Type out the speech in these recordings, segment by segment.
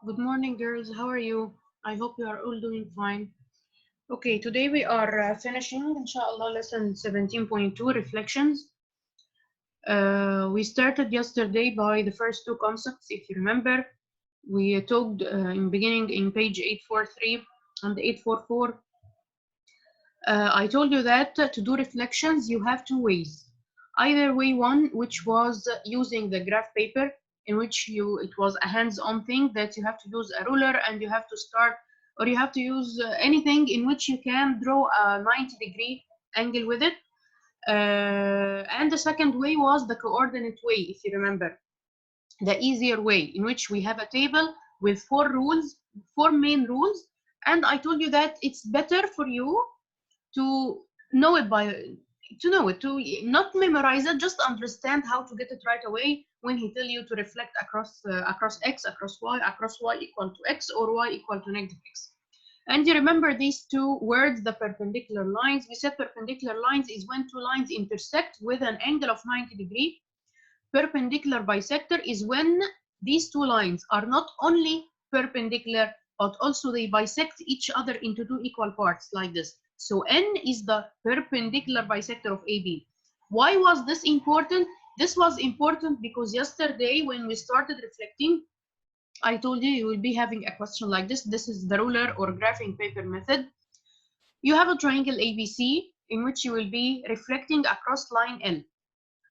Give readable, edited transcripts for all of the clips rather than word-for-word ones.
Good morning, girls. How are you? I hope you are all doing fine. Okay, today we are finishing, inshallah, lesson 17.2 reflections. We started yesterday by the first two concepts. If you remember, we talked in beginning in page 843 and 844. I told you that to do reflections, you have two ways. Either way one, which was using the graph paper, in which it was a hands-on thing that you have to use a ruler and you have to start, or you have to use anything in which you can draw a 90-degree angle with it. And the second way was the coordinate way, if you remember, the easier way, in which we have a table with four main rules. And I told you that it's better for you to know it by to not memorize it, just understand how to get it right away when he tell you to reflect across x, across y equal to x, or y equal to negative x. And you remember these two words, the perpendicular lines. We said perpendicular lines is when two lines intersect with an angle of 90 degrees. Perpendicular bisector is when these two lines are not only perpendicular, but also they bisect each other into two equal parts, like this. So N is the perpendicular bisector of AB. Why was this important? This was important because yesterday when we started reflecting, I told you will be having a question like this. This is the ruler or graphing paper method. You have a triangle ABC in which you will be reflecting across line L.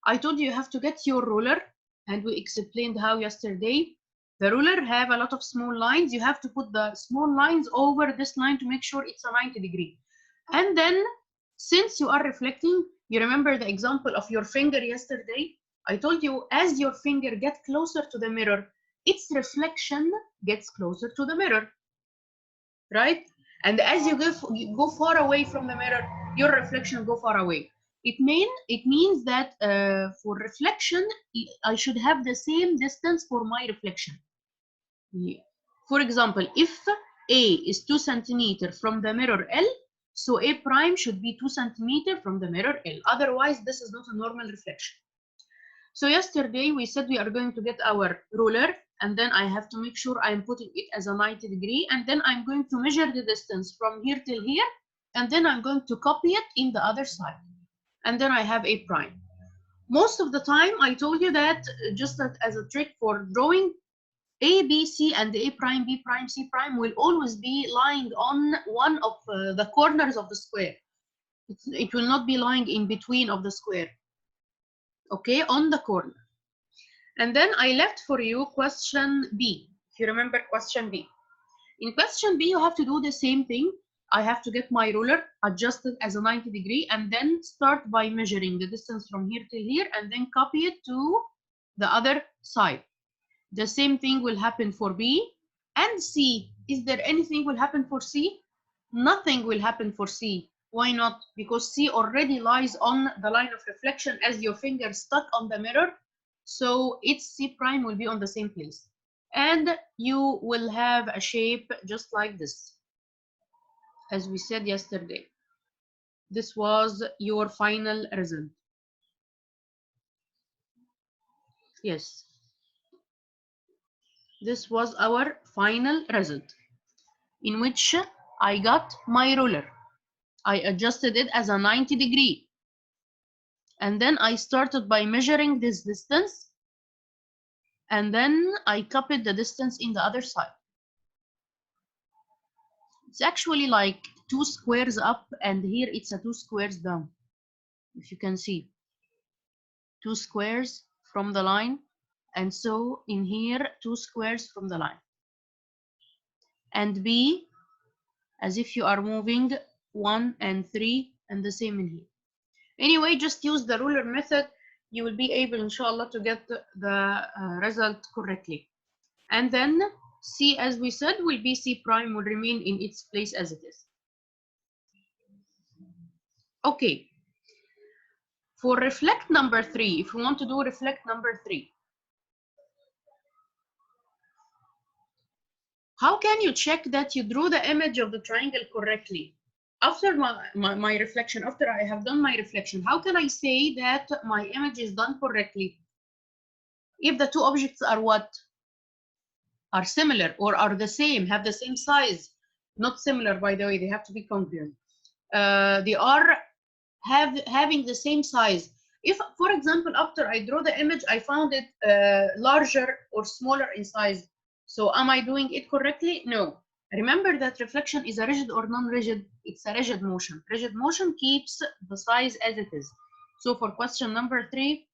I told you have to get your ruler, and we explained how yesterday. The ruler have a lot of small lines. You have to put the small lines over this line to make sure it's a 90 degree. And then, since you are reflecting, you remember the example of your finger yesterday? I told you as your finger gets closer to the mirror, its reflection gets closer to the mirror, right? And as you go far away from the mirror, your reflection go far away. It means that for reflection, I should have the same distance for my reflection. Yeah. For example, if A is 2 centimeter from the mirror L, so A prime should be 2 centimeter from the mirror L. Otherwise, this is not a normal reflection. So yesterday we said we are going to get our ruler, and then I have to make sure I'm putting it as a 90 degree, and then I'm going to measure the distance from here till here, and then I'm going to copy it in the other side. And then I have A prime. Most of the time I told you that just as a trick for drawing, A, B, C, and A prime, B prime, C prime will always be lying on one of the corners of the square. It will not be lying in between of the square. Okay, on the corner. And then I left for you question B. If you remember question B. In question B, you have to do the same thing. I have to get my ruler, adjust it as a 90 degree, and then start by measuring the distance from here to here, and then copy it to the other side. The same thing will happen for B and C. Is there anything will happen for C? Nothing will happen for C. Why not? Because C already lies on the line of reflection as your finger stuck on the mirror. So its C prime will be on the same place. And you will have a shape just like this, as we said yesterday. This was your final result. Yes, this was our final result, in which I got my ruler. I adjusted it as a 90 degree. And then I started by measuring this distance. And then I copied the distance in the other side. It's actually like 2 squares up, and here it's a 2 squares down. If you can see, 2 squares from the line. And so in here, 2 squares from the line. And B, as if you are moving 1 and 3, and the same in here. Anyway, just use the ruler method. You will be able, inshallah, to get the result correctly. And then C, as we said, will be C prime, will remain in its place as it is. Okay. For reflect number 3, if you want to do reflect number 3, how can you check that you drew the image of the triangle correctly? After my reflection, after I have done my reflection, how can I say that my image is done correctly? If the two objects are what? are similar or are the same, have the same size. Not similar, by the way, they have to be congruent. They are having the same size. If, for example, after I draw the image, I found it larger or smaller in size, so am I doing it correctly? No. Remember that reflection is a rigid or non-rigid. It's a rigid motion. Rigid motion keeps the size as it is. So for question number 3,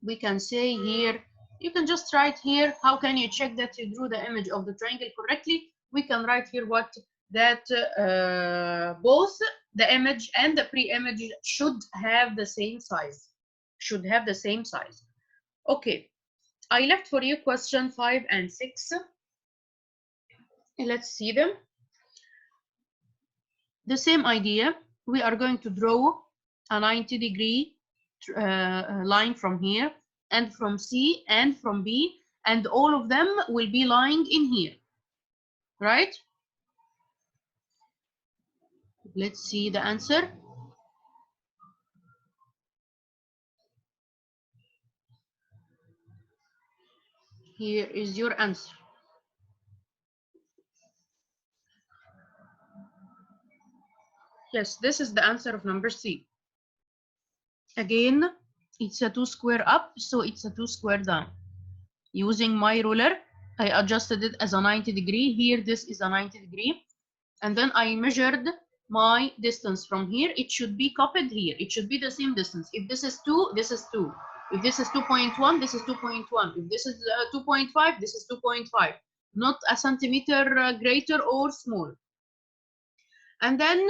we can say here, you can just write here, how can you check that you drew the image of the triangle correctly? We can write here what, that both the image and the pre-image should have the same size. Should have the same size. Okay, I left for you question 5 and 6. Let's see them. The same idea. We are going to draw a 90-degree line from here, and from C, and from B, and all of them will be lying in here, right? Let's see the answer. Here is your answer. Yes, this is the answer of number C. Again, it's a 2 square up, so it's a 2 square down. Using my ruler, I adjusted it as a 90-degree. Here, this is a 90-degree. And then I measured my distance from here. It should be copied here. It should be the same distance. If this is 2, this is 2. If this is 2.1, this is 2.1. If this is 2.5, this is 2.5. Not a centimeter greater or small. And then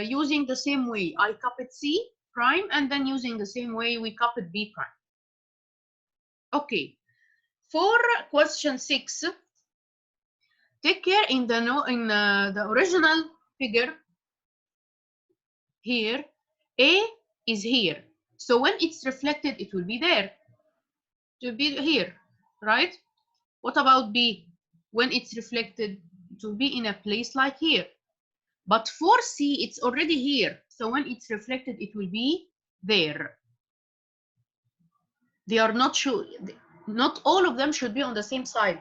using the same way, I copied C prime, and then using the same way, we copied B prime. Okay. For question 6, take care in the original figure here, A is here. So when it's reflected, it will be there. It will be here, right? What about B? When it's reflected, it will be in a place like here. But for C, it's already here. So when it's reflected, it will be there. They are not sure. Not all of them should be on the same side.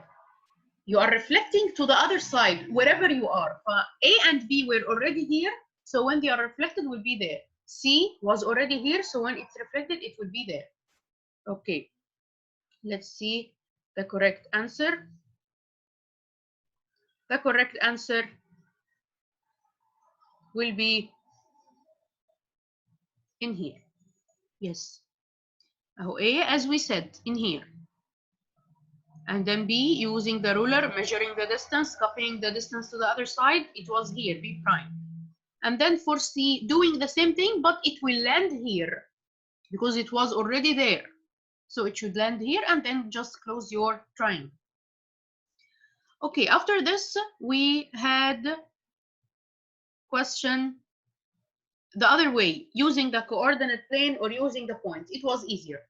You are reflecting to the other side, wherever you are. A and B were already here, so when they are reflected, will be there. C was already here, so when it's reflected, it will be there. Okay, let's see the correct answer. The correct answer will be in here. Yes. A, as we said, in here. And then B, using the ruler, measuring the distance, copying the distance to the other side, it was here, B prime. And then for C, doing the same thing, but it will land here because it was already there. So it should land here, and then just close your triangle. Okay, after this, we had question the other way, using the coordinate plane or using the points. It was easier.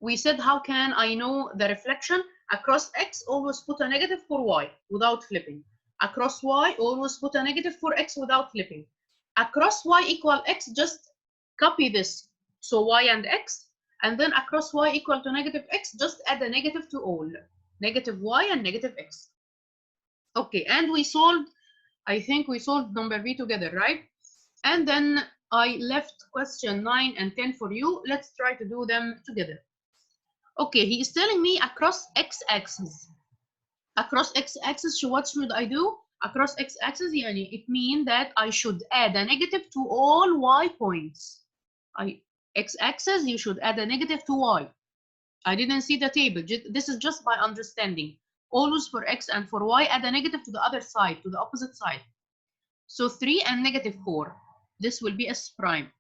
We said, how can I know the reflection? Across X, always put a negative for Y without flipping. Across Y, always put a negative for X without flipping. Across Y equal X, just copy this. So Y and X, and then across Y equal to negative X, just add a negative to all. Negative Y and negative X. Okay, and we solved, I think we solved number B together, right? And then I left question 9 and 10 for you. Let's try to do them together. Okay, he is telling me across x-axis. Across x-axis, so what should I do? Across x-axis, it means that I should add a negative to all y points. X-axis, you should add a negative to y. I didn't see the table. This is just by understanding. Always for x and for y, add a negative to the other side, to the opposite side. So 3 and negative 4, this will be s prime.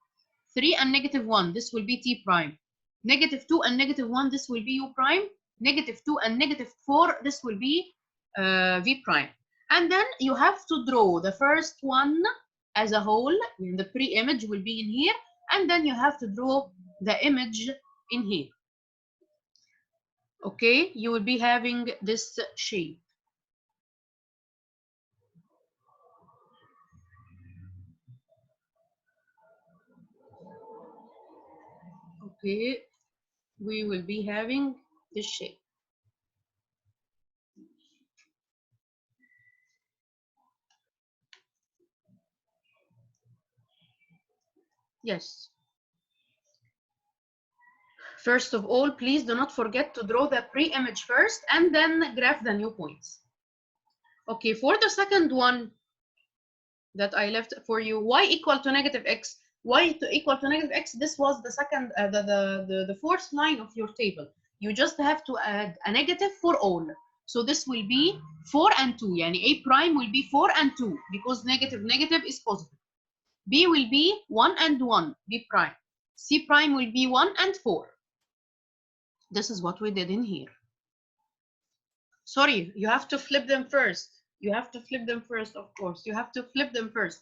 3 and negative 1, this will be t prime. Negative 2 and negative 1, this will be u prime. Negative 2 and negative 4, this will be v prime. And then you have to draw the first one as a whole. The pre-image will be in here. And then you have to draw the image in here. Okay, you will be having this shape. Okay, we will be having this shape. Yes. First of all, please do not forget to draw the pre-image first and then graph the new points. Okay, for the second one that I left for you, y equal to negative x, equal to negative x, this was the second, the fourth line of your table. You just have to add a negative for all. So this will be 4 and 2. Yani A prime will be 4 and 2 because negative is positive. B will be 1 and 1, B prime. C prime will be 1 and 4. This is what we did in here. Sorry, you have to flip them first. You have to flip them first, of course. You have to flip them first.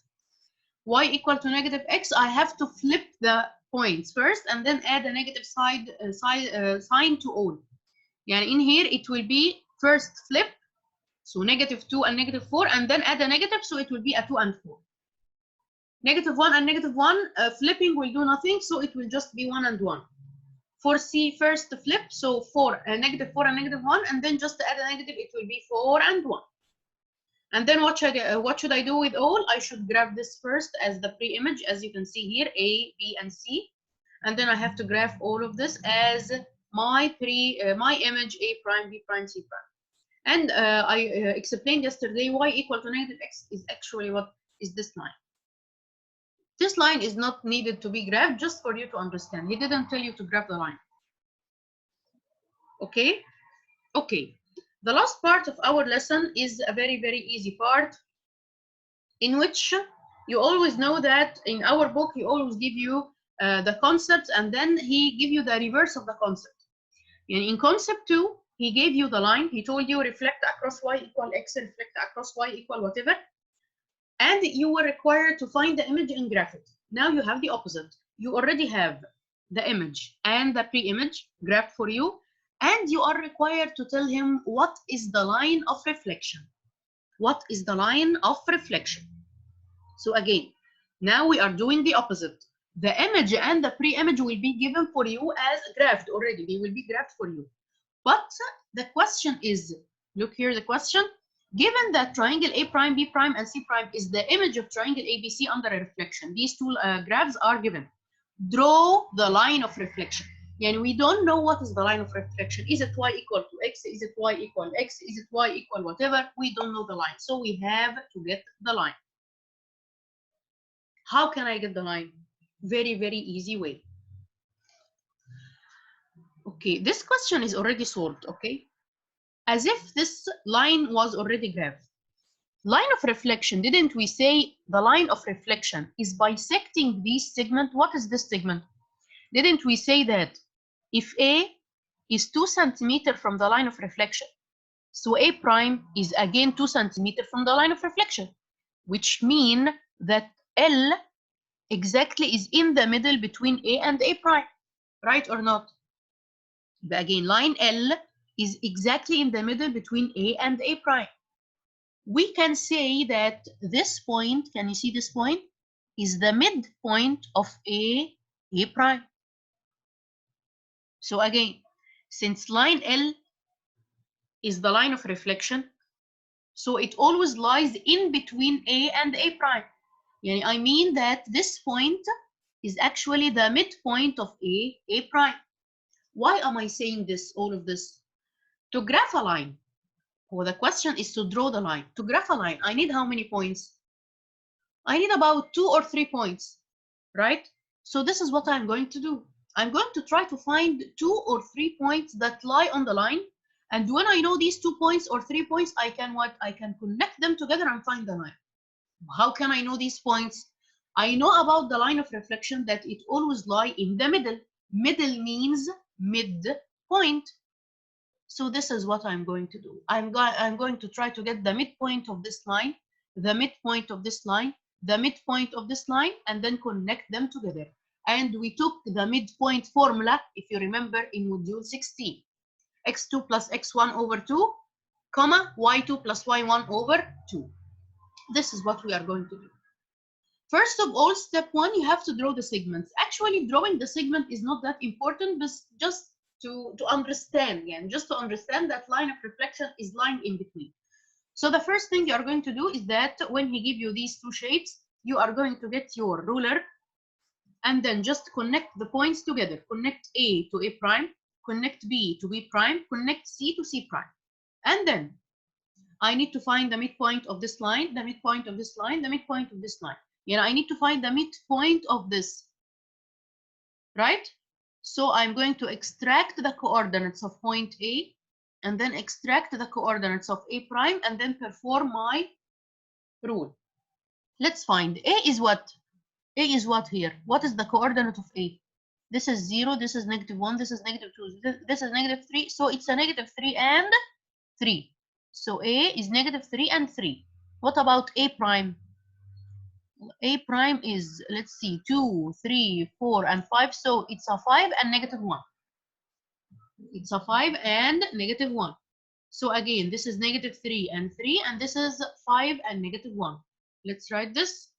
Y equal to negative x, I have to flip the points first and then add a negative sign to all. Yani in here, it will be first flip, so negative 2 and negative 4, and then add a negative, so it will be a 2 and 4. Negative 1 and negative 1, flipping will do nothing, so it will just be 1 and 1. For C, first flip, so negative 4 and negative 1, and then just add a negative, it will be 4 and 1. And then what should I do with all? I should graph this first as the pre-image, as you can see here, A, B, and C. And then I have to graph all of this as my image A prime, B prime, C prime. And I explained yesterday y equal to negative x is actually what is this line. This line is not needed to be graphed, just for you to understand. He didn't tell you to graph the line. Okay? Okay. The last part of our lesson is a very, very easy part, in which you always know that in our book, he always give you the concepts, and then he give you the reverse of the concept. And in concept 2, he gave you the line. He told you reflect across y equal x, reflect across y equal whatever. And you were required to find the image and graph it. Now you have the opposite. You already have the image and the pre-image graphed for you, and you are required to tell him what is the line of reflection. What is the line of reflection? So again, now we are doing the opposite. The image and the pre-image will be given for you as graphed already. They will be graphed for you. But the question is, look here, the question, given that triangle A prime, B prime, and C prime is the image of triangle ABC under a reflection, these two graphs are given. Draw the line of reflection. And we don't know what is the line of reflection. Is it y equal to x? Is it y equal x? Is it y equal whatever? We don't know the line. So we have to get the line. How can I get the line? Very, very easy way. Okay, this question is already solved, okay? As if this line was already graphed. Line of reflection, didn't we say the line of reflection is bisecting this segment? What is this segment? Didn't we say that if A is 2 centimeters from the line of reflection, so A prime is again 2 centimeters from the line of reflection, which mean that L exactly is in the middle between A and A prime, right or not? But again, line L is exactly in the middle between A and A prime. We can say that this point, can you see this point, is the midpoint of A prime. So again, since line L is the line of reflection, so it always lies in between A and A prime. Yani I mean that this point is actually the midpoint of A prime. Why am I saying this, all of this? To graph a line, well, the question is to draw the line. To graph a line, I need how many points? I need about 2 or 3 points, right? So this is what I'm going to do. I'm going to try to find 2 or 3 points that lie on the line. And when I know these 2 points or 3 points, I can connect them together and find the line. How can I know these points? I know about the line of reflection that it always lies in the middle. Middle means midpoint. So this is what I'm going to do. I'm going to try to get the midpoint of this line, the midpoint of this line, the midpoint of this line, and then connect them together. And we took the midpoint formula, if you remember, in module 16. x2 plus x1 over 2, comma, y2 plus y1 over 2. This is what we are going to do. First of all, step 1, you have to draw the segments. Actually, drawing the segment is not that important, but just to understand, again, just to understand that line of reflection is lying in between. So the first thing you are going to do is that when he give you these 2 shapes, you are going to get your ruler and then just connect the points together. Connect A to A prime, connect B to B prime, connect C to C prime. And then I need to find the midpoint of this line, the midpoint of this line, the midpoint of this line. I need to find the midpoint of this, right? So I'm going to extract the coordinates of point A and then extract the coordinates of A prime and then perform my rule. Let's find A is what? A is what here? What is the coordinate of A? This is 0, this is -1, this is -2, this is -3. So it's a -3 and 3. So A is -3 and 3. What about A prime? A prime is, let's see, 2, 3, 4, and 5. So it's a 5 and -1. It's a 5 and -1. So again, this is -3 and 3, and this is 5 and -1. Let's write this.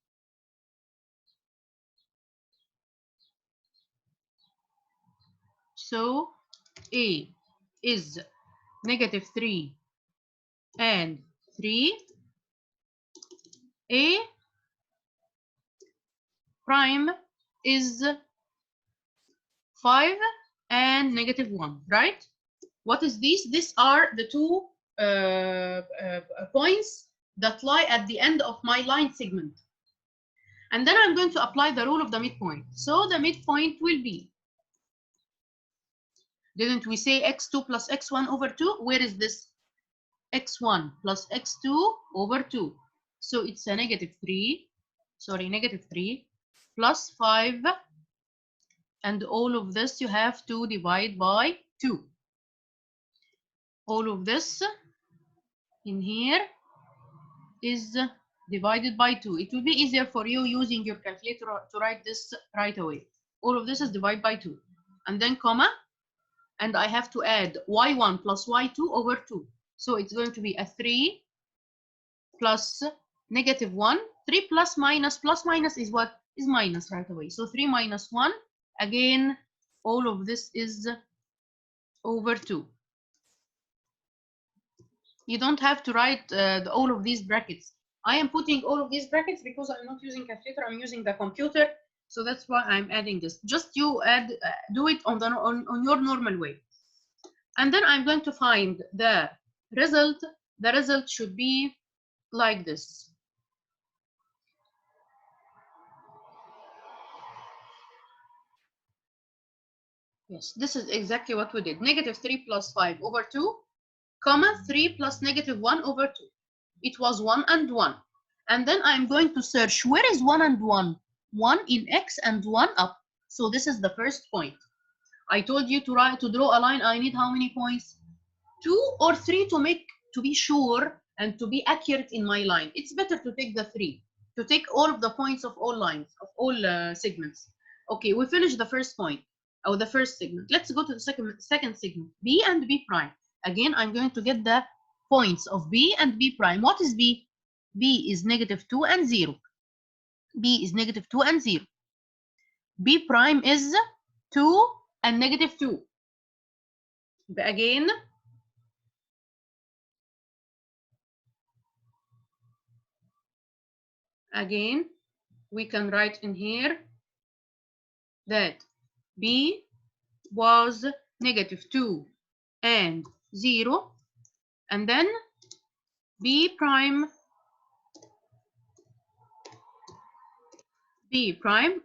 So A is -3 and 3. A prime is 5 and -1, right? What is this? These are the two points that lie at the end of my line segment. And then I'm going to apply the rule of the midpoint. So the midpoint will be, didn't we say x2 plus x1 over 2? Where is this? x1 plus x2 over 2. So it's a -3 plus 5, and all of this you have to divide by 2. All of this in here is divided by 2. It will be easier for you using your calculator to write this right away. All of this is divided by 2. And then comma, and I have to add y1 plus y2 over 2. So it's going to be a 3 plus -1. 3 plus minus is what? Is minus right away. So 3 minus 1. Again, all of this is over 2. You don't have to write all of these brackets. I am putting all of these brackets because I'm not using calculator, I'm using the computer. So that's why I'm adding this. Just you add, do it on your normal way. And then I'm going to find the result. The result should be like this. Yes, this is exactly what we did. -3 plus 5 over 2, comma 3 plus -1 over 2. It was 1 and 1. And then I'm going to search where is 1 and 1? 1 in X and 1 up. So this is the first point. I told you to draw a line. I need how many points? 2 or 3 to be sure and to be accurate in my line. It's better to take the 3, to take all of the points of all lines, of all segments. Okay, we finished the first point, or the first segment. Let's go to the second segment, B and B prime. Again, I'm going to get the points of B and B prime. What is B? B is -2 and 0. B is -2 and 0. B prime is 2 and -2. Again, we can write in here that B was -2 and 0, and then B prime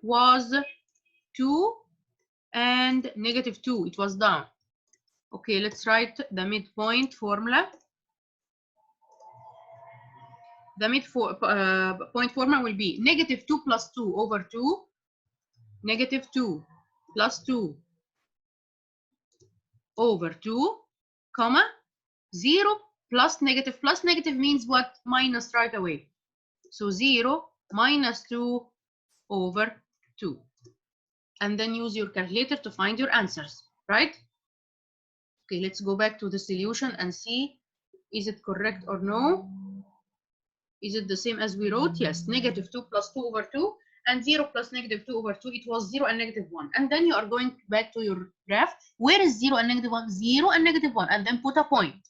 was 2 and -2. It was down. Okay, let's write the midpoint formula. The midpoint formula will be -2 plus 2 over 2, -2 plus 2 over 2, comma, 0 plus negative. Plus negative means what? Minus right away. So 0 minus 2 over 2. And then use your calculator to find your answers, right? Okay, let's go back to the solution and see, is it correct or no? Is it the same as we wrote? Yes, -2 plus 2 over 2 and 0 plus -2 over 2. It was 0 and -1. And then you are going back to your graph. Where is 0 and -1? 0 and -1, and then put a point.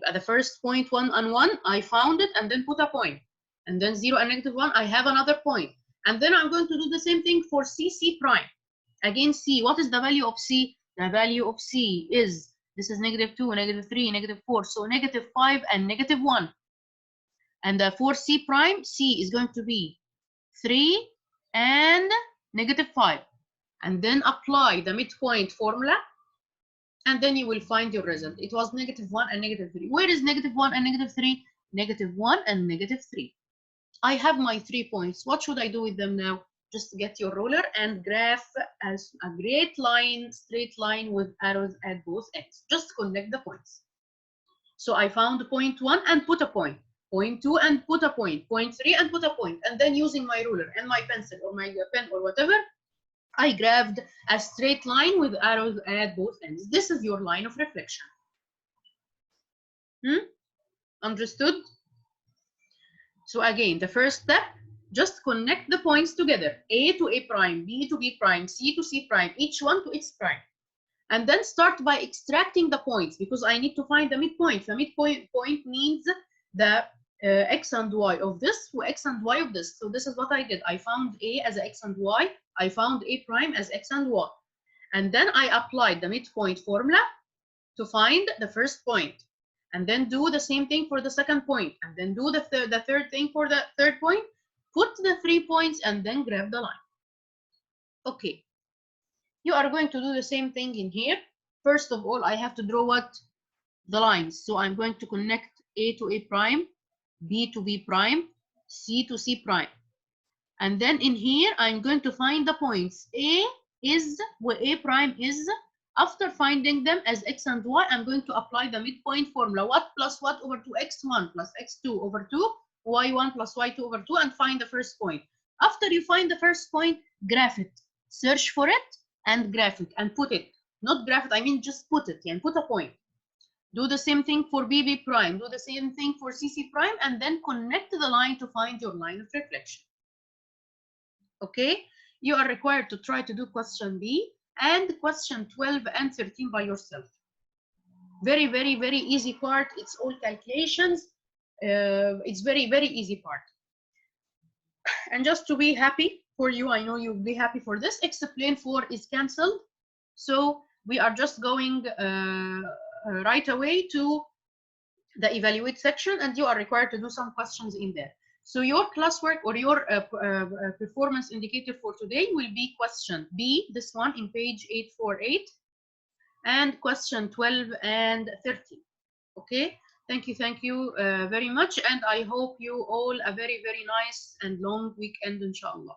At the first point, 1 and 1, I found it and then put a point. And then 0 and -1, I have another point. And then I'm going to do the same thing for C prime. Again, C, what is the value of C? The value of C is, this is -2, -3, -4, so -5 and -1. And for C prime, C is going to be 3 and -5. And then apply the midpoint formula, and then you will find your result. It was -1 and -3. Where is -1 and -3? -1 and -3. I have my 3 points. What should I do with them now? Just get your ruler and graph as a straight line with arrows at both ends. Just connect the points. So I found point 1 and put a point, point 2 and put a point, point 3 and put a point, and then using my ruler and my pencil or my pen or whatever, I graphed a straight line with arrows at both ends. This is your line of reflection. Understood? So again, the first step, just connect the points together. A to A prime, B to B prime, C to C prime, each one to its prime. And then start by extracting the points, because I need to find the midpoint. The midpoint means the x and y of this to x and y of this. So this is what I did. I found A as x and y. I found A prime as x and y. And then I applied the midpoint formula to find the first point. And then do the same thing for the second point. And then do the third thing for the third point. Put the 3 points and then grab the line. Okay. You are going to do the same thing in here. First of all, I have to draw what? The lines. So I'm going to connect A to A prime, B to B prime, C to C prime. And then in here, I'm going to find the points. A is where A prime is. After finding them as x and y, I'm going to apply the midpoint formula. What plus what over 2x1 plus x2 over 2, y1 plus y2 over 2, and find the first point. After you find the first point, graph it. Search for it and graph it and put it. Not graph it, I mean just put it and put a point. Do the same thing for BB prime. Do the same thing for CC prime, and then connect the line to find your line of reflection. Okay? You are required to try to do question B and question 12 and 13 by yourself. Very, very, very easy part. It's all calculations. It's very, very easy part. And just to be happy for you, I know you'll be happy for this, explain 4 is cancelled. So we are just going right away to the evaluate section, and you are required to do some questions in there. So your classwork or your performance indicator for today will be question B, this one in page 848, and question 12 and 13. Okay, thank you very much, and I hope you all a very, very nice and long weekend, inshallah.